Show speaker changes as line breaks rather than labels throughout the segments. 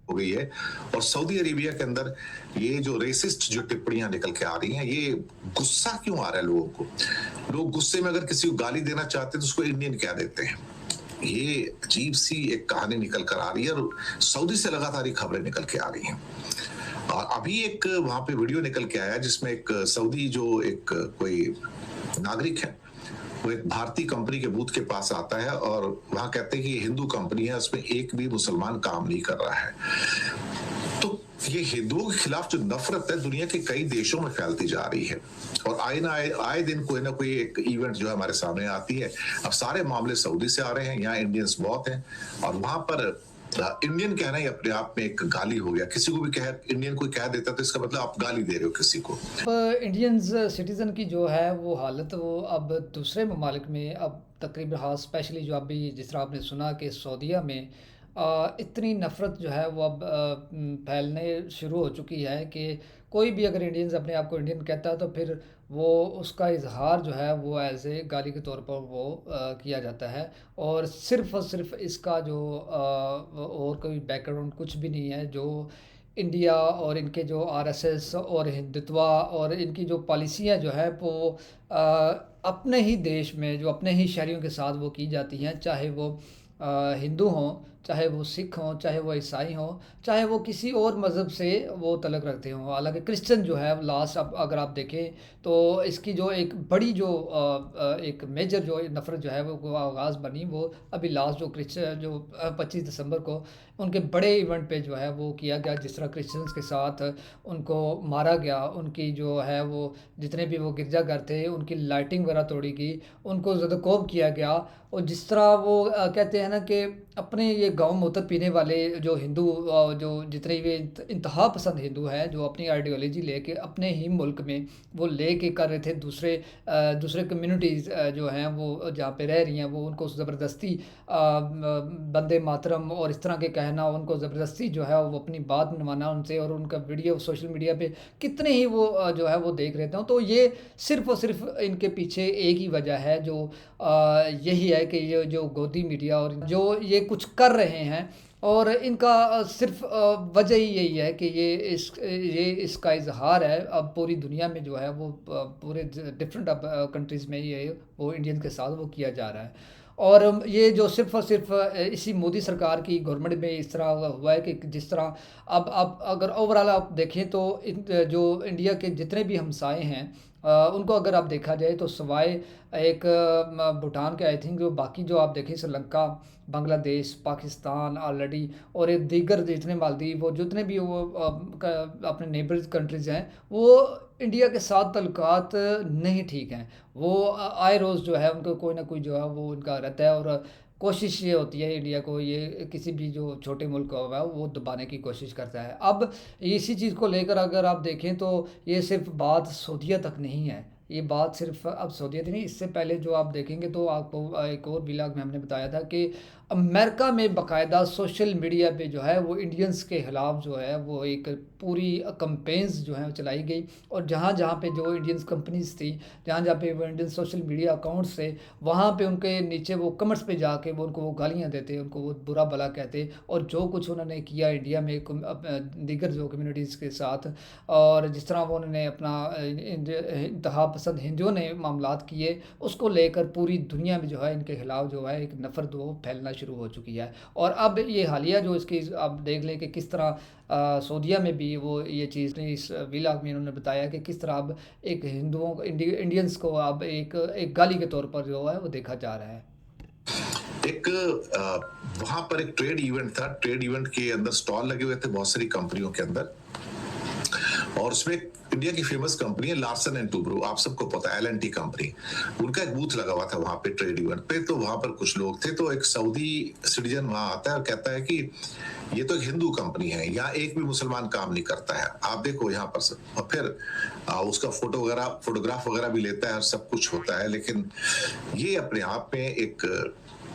हो गई है। और सऊदी अरेबिया के अंदर ये जो रेसिस्ट जो टिप्पणियां निकल के आ रही हैं, ये गुस्सा क्यों आ रहा है लोगों को? लोग गुस्से में अगर किसी को गाली देना चाहते हैं तो उसको इंडियन कह देते हैं। ये अजीब सी एक कहानी निकल कर आ रही है और सऊदी से लगातार ये खबरें निकल के आ रही हैं। और अभी एक वहां पे वीडियो निकल के आया जिसमें एक सऊदी जो एक कोई नागरिक है, वो एक भारतीय कंपनी के बूथ के पास आता है और वहां कहते हैं कि ये हिंदू कंपनी है, उसमें एक भी मुसलमान काम नहीं कर रहा है। तो ये हिंदुओं के खिलाफ जो नफरत है दुनिया के कई देशों में फैलती जा रही है और आए दिन कोई ना कोई एक इवेंट जो है हमारे सामने आती है। अब सारे मामले सऊदी से आ रहे हैं, यहाँ इंडियंस बहुत हैं और वहां पर इंडियन कहना ही अपने आप में एक गाली हो गया। किसी को भी कह इंडियन कोई कह देता तो इसका मतलब आप गाली दे रहे हो किसी को।
इंडियंस सिटीज़न की जो है वो हालत वो अब दूसरे ममालिक में अब तकरीबन हाँ स्पेशली जो अभी जिस तरह आपने सुना कि सऊदीया में इतनी नफ़रत जो है वो अब फैलने शुरू हो चुकी है कि कोई भी अगर इंडियंस अपने आप को इंडियन कहता है तो फिर वो उसका इजहार जो है वो एज ए गाली के तौर पर वो किया जाता है। और सिर्फ इसका जो और कोई बैकग्राउंड कुछ भी नहीं है। जो इंडिया और इनके जो आरएसएस और हिंदुत्वा और इनकी जो पॉलिसियाँ जो है वो अ, अपने ही देश में जो अपने ही शहरियों के साथ वो की जाती हैं, चाहे वो हिंदू हों, चाहे वो सिख हों, चाहे वो ईसाई हों, चाहे वो किसी और मज़हब से वो तलक रखते हों। हालांकि क्रिश्चियन जो है लास्ट अब अगर आप देखें तो इसकी जो एक बड़ी जो एक मेजर जो नफ़रत जो है वो आगाज़ बनी वो अभी लास्ट जो क्रिश्चियन जो 25 दिसंबर को उनके बड़े इवेंट पे जो है वो किया गया, जिस तरह क्रिश्चियंस के साथ उनको मारा गया, उनकी जो है वो जितने भी वो गिरजाघर थे उनकी लाइटिंग वगैरह तोड़ी गई, उनको ज़दकोब किया गया। और जिस तरह वो कहते हैं ना कि अपने ये गाँव मूत्र पीने वाले जो हिंदू जो जितने भी इंतहा पसंद हिंदू हैं जो अपनी आइडियोलॉजी लेके अपने ही मुल्क में वो लेके कर रहे थे, दूसरे कम्युनिटीज़ जो हैं वो जहाँ पे रह रही हैं वो उनको ज़बरदस्ती बंदे मातरम और इस तरह के कहना, उनको ज़बरदस्ती जो है वो अपनी बात मनवाना उनसे, और उनका वीडियो सोशल मीडिया पे कितने ही वो जो है वो देख रहे थे। तो ये सिर्फ़ और सिर्फ़ इनके पीछे एक ही वजह है जो यही है कि ये जो गोदी मीडिया और जो ये कुछ कर रहे हैं, और इनका सिर्फ़ वजह ही यही है कि ये इसका इज़हार है अब पूरी दुनिया में जो है वो पूरे डिफरेंट अब कंट्रीज़ में ये वो इंडियन के साथ वो किया जा रहा है। और ये जो सिर्फ़ और सिर्फ़ इसी मोदी सरकार की गवर्नमेंट में इस तरह हुआ है कि जिस तरह अब आप अगर ओवरऑल आप देखें तो जो इंडिया के जितने भी हमसाए हैं उनको अगर आप देखा जाए तो सिवाय एक भूटान के आई थिंक जो बाकी जो आप देखें श्रीलंका, बांग्लादेश, पाकिस्तान ऑलरेडी और ये दीगर जितने मालदीव वो जितने भी वो अपने नेबर्स कंट्रीज़ हैं वो इंडिया के साथ तल्लुकात नहीं ठीक हैं। वो आए रोज़ जो है उनको कोई ना कोई जो है वो उनका रहता है, और कोशिश ये होती है इंडिया को ये किसी भी जो छोटे मुल्क को है वो दबाने की कोशिश करता है। अब इसी चीज़ को लेकर अगर आप देखें तो ये सिर्फ बात सऊदीया तक नहीं है, ये बात सिर्फ अब सऊदीया तक नहीं, इससे पहले जो आप देखेंगे तो आपको एक और व्लॉग में हमने बताया था कि अमेरिका में बाकायदा सोशल मीडिया पे जो है वो इंडियंस के ख़िलाफ़ जो है वो एक पूरी कंपेन्स जो हैं चलाई गई, और जहाँ जहाँ पे जो इंडियंस कंपनीज थी, जहाँ जहाँ पे वो इंडियन सोशल मीडिया अकाउंट्स थे, वहाँ पे उनके नीचे वो कमेंट्स पे जाके वो उनको वो गालियाँ देते, उनको वो बुरा भला कहते, और जो कुछ उन्होंने किया इंडिया में दीगर जो कम्युनिटीज़ के साथ, और जिस तरह वो उन्होंने अपना इंतहा पसंद हिंदुओं ने मामलात किए, उसको लेकर पूरी दुनिया में जो है इनके खिलाफ जो है एक नफ़रत वो फैलना शुरू हो चुकी है। और अब ये हालिया जो इसकी आप देख लें कि किस तरह सऊदीया में भी वो ये चीज़ इस व्लॉग में इन्होंने बताया कि किस तरह अब एक हिंदुओं को इंडियंस को अब एक गाली के तौर पर जो है वो देखा जा रहा है।
एक वहां पर एक ट्रेड इवेंट था, ट्रेड इवेंट के अंदर स्टॉल लगे हुए थे बहुत सारी कंपनियों के अंदर, और उसमें इंडिया की फेमस कंपनी है लार्सन एंड टूब्रो, आप सबको पता है एल&टी कंपनी, उनका एक बूथ लगा हुआ था वहां पे ट्रेड इवेंट पे। तो वहां पर कुछ लोग थे, तो एक सऊदी सिटीजन वहां आता है और कहता है कि ये तो एक हिंदू कंपनी है, यहाँ एक भी मुसलमान काम नहीं करता है, आप देखो यहाँ पर सब। और फिर उसका फोटोग्राफ वगैरह भी लेता है और सब कुछ होता है। लेकिन ये अपने आप में एक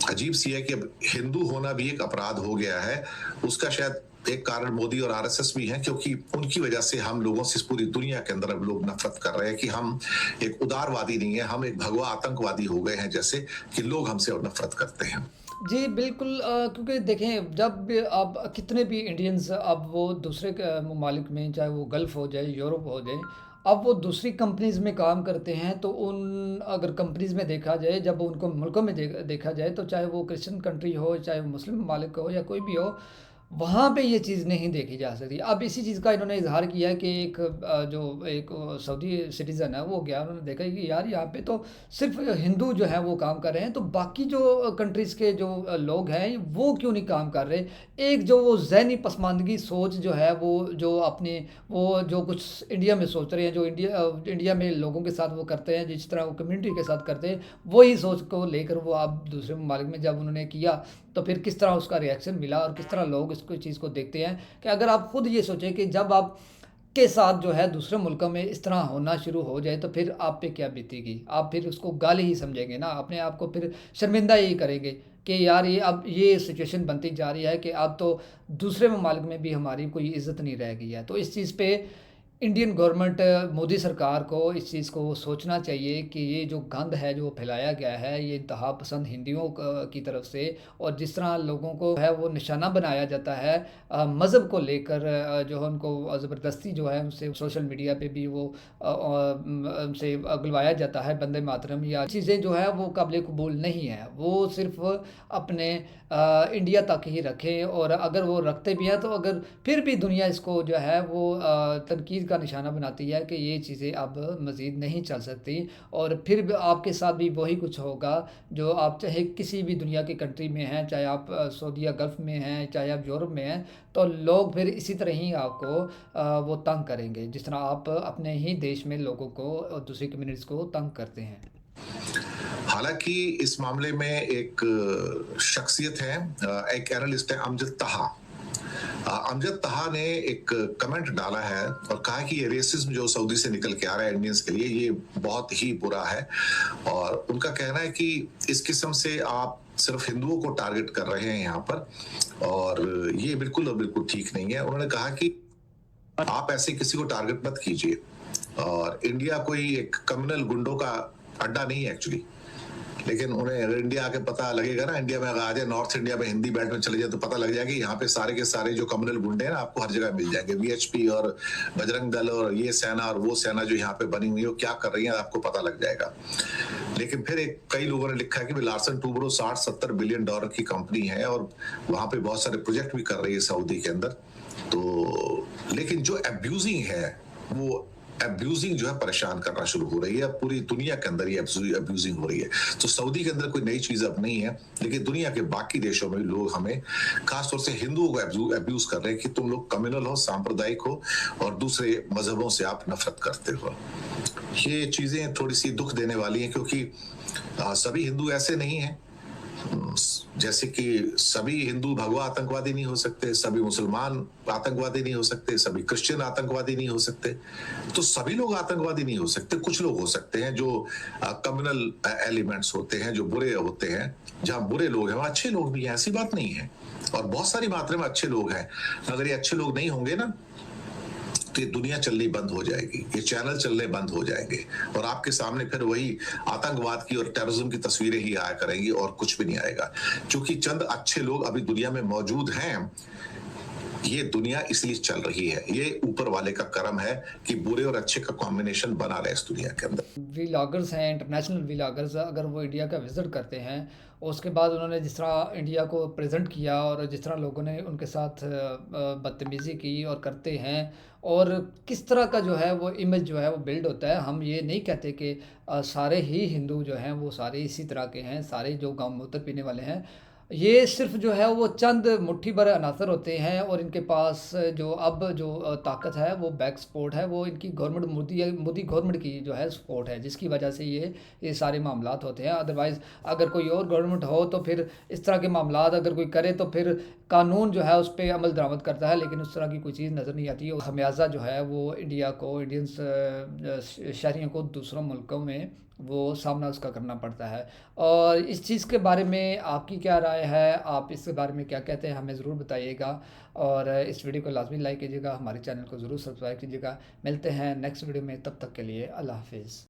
अजीब सी है कि अब हिंदू होना भी एक अपराध हो गया है। उसका शायद एक कारण मोदी और आरएसएस भी हैं, क्योंकि उनकी वजह से हम लोगों से इस पूरी दुनिया के अंदर अब लोग नफरत कर रहे हैं कि हम एक उदारवादी नहीं है, हम एक भगवा आतंकवादी हो गए हैं, जैसे कि लोग हमसे और नफरत करते हैं।
जी, बिल्कुल क्योंकि देखें जब भी अब कितने भी इंडियंस अब वो दूसरे ममालिक में चाहे वो गल्फ़ हो जाए, यूरोप हो जाए, अब वो दूसरी कंपनीज़ में काम करते हैं तो उन अगर कंपनीज़ में देखा जाए जब उनको मुल्कों में देखा जाए तो चाहे वो क्रिश्चियन कंट्री हो, चाहे वो मुस्लिम ममालिक हो या कोई भी हो, वहाँ पे ये चीज़ नहीं देखी जा सकती। अब इसी चीज़ का इन्होंने इज़हार किया है कि एक जो एक सऊदी सिटीज़न है वो गया उन्होंने देखा कि यार यहाँ पे तो सिर्फ़ हिंदू जो है वो काम कर रहे हैं, तो बाकी जो कंट्रीज़ के जो लोग हैं वो क्यों नहीं काम कर रहे? एक जो वो ज़हनी पसमानदगी सोच जो है वो जो अपने वो जो कुछ इंडिया में सोच रहे हैं, जो इंडिया में लोगों के साथ वो करते हैं, जिस तरह वो कम्युनिटी के साथ करते हैं, वही सोच को लेकर वो अब दूसरे ममालिक में जब उन्होंने किया, तो फिर किस तरह उसका रिएक्शन मिला और किस तरह लोग इसको चीज़ को देखते हैं कि अगर आप खुद ये सोचें कि जब आप के साथ जो है दूसरे मुल्कों में इस तरह होना शुरू हो जाए तो फिर आप पे क्या बीतेगी? आप फिर उसको गाली ही समझेंगे ना, अपने आप को फिर शर्मिंदा ही करेंगे कि यार ये अब ये सिचुएशन बनती जा रही है कि अब तो दूसरे ममालिक में भी हमारी कोई इज़्ज़त नहीं रह गई है। तो इस चीज़ पे इंडियन गवर्नमेंट मोदी सरकार को इस चीज़ को सोचना चाहिए कि ये जो गंद है जो फैलाया गया है ये इंतहा पसंद हिंदुओं की तरफ से और जिस तरह लोगों को है वो निशाना बनाया जाता है मज़हब को लेकर जो है उनको ज़बरदस्ती जो है उनसे सोशल मीडिया पे भी वो उनसे अगलवाया जाता है बंदे मातरम या चीज़ें जो है वो काबिल कबूल नहीं है वो सिर्फ अपने इंडिया तक ही रखें और अगर वो रखते भी हैं तो अगर फिर भी दुनिया इसको जो है वो तनकीद का निशाना बनाती है कि ये चीज़ें अब मज़ीद नहीं चल सकती और फिर भी आपके साथ भी वही कुछ होगा जो आप चाहे किसी भी दुनिया की कंट्री में हैं, चाहे आप सऊदीया गल्फ़ में हैं, चाहे आप यूरोप में हैं, तो लोग फिर इसी तरह ही आपको वो तंग करेंगे, जिस तरह आप अपने ही देश में लोगों को और दूसरी कम्युनिटीज़ को तंग करते हैं।
हालांकि इस मामले में एक शख्सियत है, एक एनालिस्ट है अमजद तहा। अमजद तहा ने एक कमेंट डाला है और कहा कि ये रेसिज्म जो सऊदी से निकल के आ रहा है इंडियंस के लिए ये बहुत ही बुरा है और उनका कहना है कि इस किस्म से आप सिर्फ हिंदुओं को टारगेट कर रहे हैं यहाँ पर और ये बिल्कुल और बिल्कुल ठीक नहीं है। उन्होंने कहा कि आप ऐसे किसी को टारगेट मत कीजिए और इंडिया कोई एक कम्युनल गुंडों का अड्डा नहीं है एक्चुअली। लेकिन उन्हें अगर इंडिया आके पता लगेगा ना, इंडिया में अगर आ जाए, नॉर्थ इंडिया में हिंदी बेल्ट में चले जाए तो पता लग जाएगा कि यहाँ पे सारे के सारे जो कम्युनल गुंडे हैं ना आपको हर जगह मिल जाएंगे। वीएचपी और बजरंग दल और ये सेना और वो सेना जो यहाँ पे बनी हुई है वो क्या कर रही है आपको पता लग जाएगा। लेकिन फिर एक कई लोगों ने लिखा है कि लार्सन टूब्रो 60-70 बिलियन डॉलर की कंपनी है और वहां पे बहुत सारे प्रोजेक्ट भी कर रही है सऊदी के अंदर। तो लेकिन जो एब्यूजिंग है वो एब्यूजिंग जो है परेशान करना शुरू हो रही है। पूरी दुनिया के अंदर ये एब्यूजिंग हो रही है। तो सऊदी के अंदर कोई नई चीज अब नहीं है, लेकिन दुनिया के बाकी देशों में लोग हमें खासतौर से हिंदुओं को एब्यूज कर रहे हैं कि तुम लोग कम्युनल हो, सांप्रदायिक हो और दूसरे मजहबों से आप नफरत करते हो। ये चीजें थोड़ी सी दुख देने वाली हैं क्योंकि सभी हिंदू ऐसे नहीं हैं। जैसे कि सभी हिंदू भगवा आतंकवादी नहीं हो सकते, सभी मुसलमान आतंकवादी नहीं हो सकते, सभी क्रिश्चियन आतंकवादी नहीं हो सकते। तो सभी लोग आतंकवादी नहीं हो सकते। कुछ लोग हो सकते हैं जो कम्युनल एलिमेंट्स होते हैं, जो बुरे होते हैं। जहां बुरे लोग हैं वहां अच्छे लोग भी हैं, ऐसी बात नहीं है। और बहुत सारी मात्रा में अच्छे लोग हैं। अगर ये अच्छे लोग नहीं होंगे ना तो ये दुनिया चलनी बंद हो जाएगी, ये चैनल चलने बंद हो जाएंगे और आपके सामने फिर वही आतंकवाद की और टेररिज्म की तस्वीरें ही आया करेंगी और कुछ भी नहीं आएगा। क्योंकि चंद अच्छे लोग अभी दुनिया में मौजूद हैं, ये दुनिया इसलिए चल रही है। ये ऊपर वाले का करम है कि बुरे और अच्छे का कॉम्बिनेशन बना रहे इस दुनिया के अंदर।
व्लॉगर्स हैं, इंटरनेशनल व्लॉगर्स अगर वो इंडिया का विज़िट करते हैं और उसके बाद उन्होंने जिस तरह इंडिया को प्रेज़ेंट किया और जिस तरह लोगों ने उनके साथ बदतमीज़ी की और करते हैं और किस तरह का जो है वो इमेज जो है वो बिल्ड होता है। हम ये नहीं कहते कि सारे ही हिंदू जो हैं वो सारे इसी तरह के हैं, सारे जो गौ-मूत्र पीने वाले हैं। ये सिर्फ़ जो है वो चंद मुट्ठी भर अनासर होते हैं और इनके पास जो अब जो ताकत है वो बैक सपोर्ट है, वो इनकी गवर्नमेंट मोदी गवर्नमेंट की जो है सपोर्ट है, जिसकी वजह से ये सारे मामलात होते हैं। अदरवाइज़ अगर कोई और गवर्नमेंट हो तो फिर इस तरह के मामलात अगर कोई करे तो फिर कानून जो है उस पे अमल दरामद करता है, लेकिन उस तरह की कोई चीज़ नज़र नहीं आती और खमियाज़ा जो है वो इंडिया को, इंडियंस शहरियों को दूसरों मुल्कों में वो सामना उसका करना पड़ता है। और इस चीज़ के बारे में आपकी क्या राय है? आप इसके बारे में क्या कहते हैं? हमें ज़रूर बताइएगा और इस वीडियो को लाज़मी लाइक कीजिएगा, हमारे चैनल को ज़रूर सब्सक्राइब कीजिएगा। मिलते हैं नेक्स्ट वीडियो में, तब तक के लिए अल्लाह हाफ़िज़।